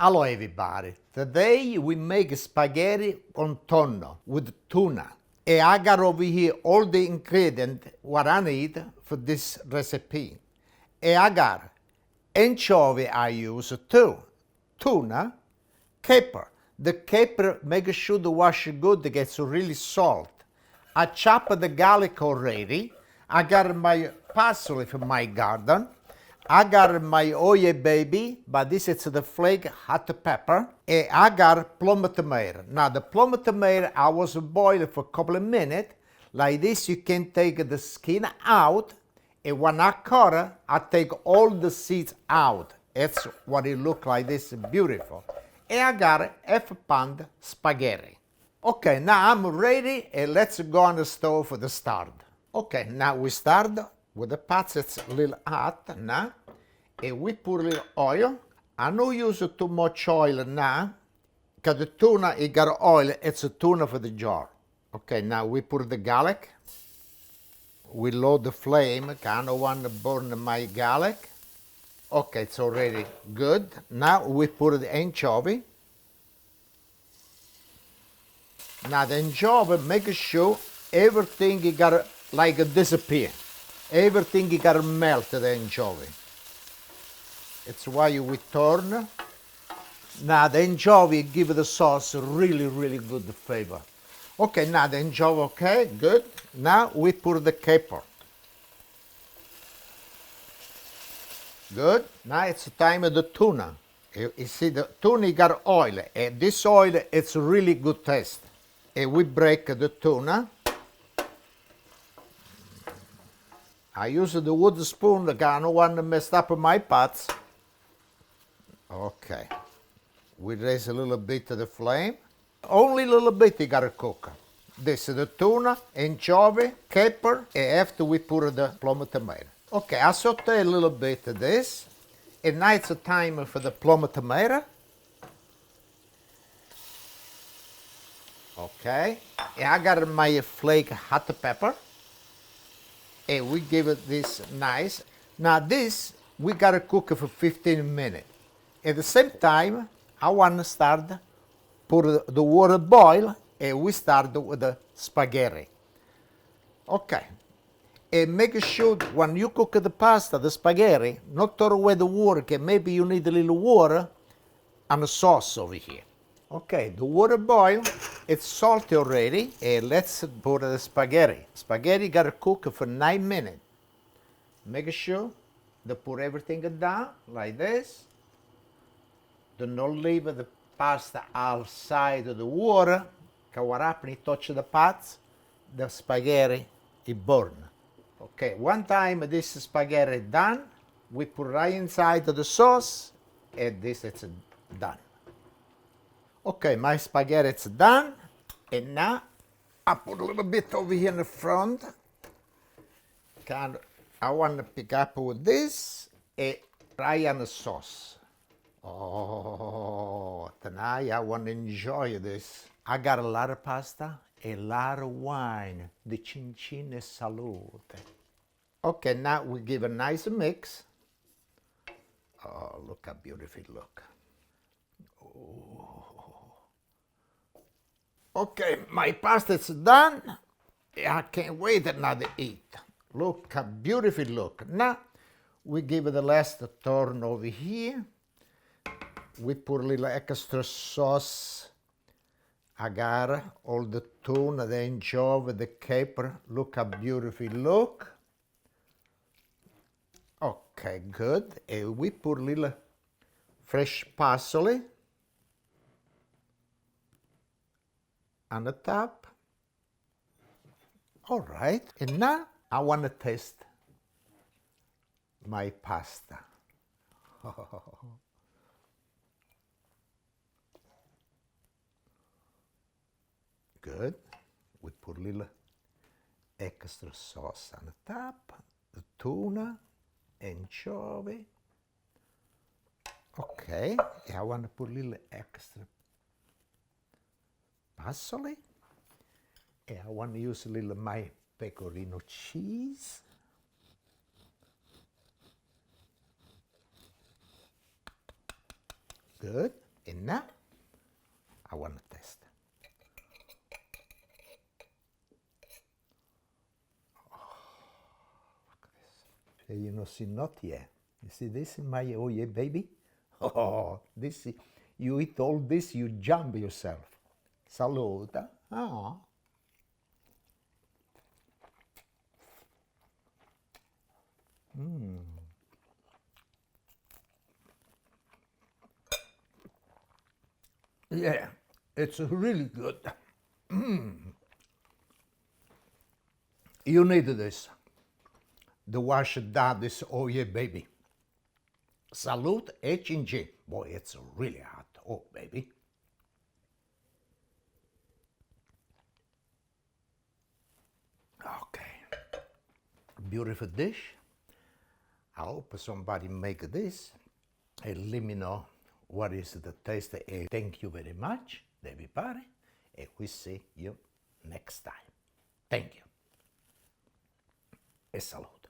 Hello everybody, today we make spaghetti al tonno with tuna. And I got over here all the ingredients what I need for this recipe. And I got anchovy I use too, tuna, caper. The caper, make sure to wash it good, it gets really salt. I chopped the garlic already. I got my parsley from my garden. I got my oil baby, but this is the flake hot pepper. And I got plum tomato. Now the plum tomato, I was boiled for a couple of minutes. Like this, you can take the skin out. And when I cut it, I take all the seeds out. That's what it looks like, this beautiful. And I got half a pound spaghetti. Okay, now I'm ready and let's go on the stove for the start. Okay, now we start with the pots, it's a little hot now. And we put a little oil. I don't use too much oil now, because the tuna, it got oil, it's a tuna for the jar. Okay, now we put the garlic. We load the flame, I don't want to burn my garlic. Okay, it's already good. Now we put the anchovy. Now the anchovy, make sure everything you got like disappear. Everything you got to melt the anchovy. It's why we turn. Now the anchovy give the sauce really, really good flavor. Okay, now the anchovy, okay, good. Now we put the caper. Good. Now it's time of the tuna. You see the tuna got oil, and this oil, it's really good taste. And we break the tuna. I use the wood spoon because I don't want to mess up my pots. Okay. We raise a little bit of the flame. Only a little bit you gotta cook. This is the tuna, anchovy, caper, and after we put the plum tomato. Okay, I saute a little bit of this. And now it's time for the plum tomato. Okay, and I got my flake hot pepper. And we give it this nice. Now this, we gotta cook it for 15 minutes. At the same time, I want to start, put the water boil, and we start with the spaghetti. Okay. And make sure when you cook the pasta, the spaghetti, not throw away the water, because maybe you need a little water and a sauce over here. Okay, the water boil, it's salty already, and let's put the spaghetti. Spaghetti gotta cook for 9 minutes. Make sure to put everything down like this. Do not leave the pasta outside of the water, because what happens, it touches the pots, the spaghetti, it burns. Okay, one time this spaghetti done, we put right inside of the sauce, and this is done. Okay, my spaghetti is done, and now I put a little bit over here in the front. I want to pick up with this and fry on the sauce. Oh, tonight I want to enjoy this. I got a lot of pasta, a lot of wine, the chin chin e salute. Okay, now we give a nice mix. Oh, look how beautiful it look. Oh. Okay, my pasta is done. I can't wait now to eat. Look how beautiful it look. Now we give it the last turn over here. We put a little extra sauce. I got all the tuna, the anchovy, the caper. Look how beautiful it look. Okay, good. And we put a little fresh parsley on the top. All right. And now I want to taste my pasta. Good. We put a little extra sauce on the top, the tuna, anchovy. Okay, I want to put a little extra parsley. And I want to use a little my pecorino cheese. Good. And now, I want to test. You know, see, not yet. You see this in my, oh yeah, baby? Oh, this, you eat all this, you jump yourself. Salute. Ah. Yeah, it's really good. You need this. The wash down this, oh yeah, baby. Salute H&G. Boy, it's really hot. Oh, baby. Okay. Beautiful dish. I hope somebody make this and let me know what is the taste. And thank you very much, everybody. And we see you next time. Thank you. E salute.